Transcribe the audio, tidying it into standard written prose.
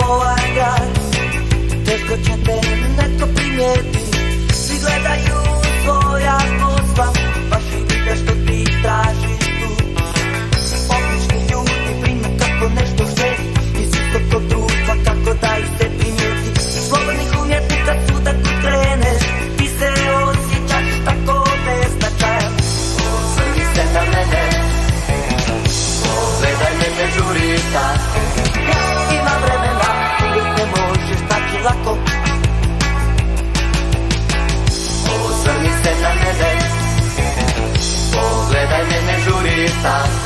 ovaj grad. Teško će te neko primijeti, svi gledaju svoja posla, baš i vide što ti tražiš tu. Obični ljudi brinu kako nešto šteti, iz istog društva kako da ih se primijeti. Slobodnih umjetnika svuda tu kreneš, ti se osjećaš tako beznačajan. Osvrni se na mene, pogledaj me, ne žuriš tako. Ima vremena, uvijek ne možeš tako lako. Osvrni se na mene, pogledaj me, ne žuriš tako.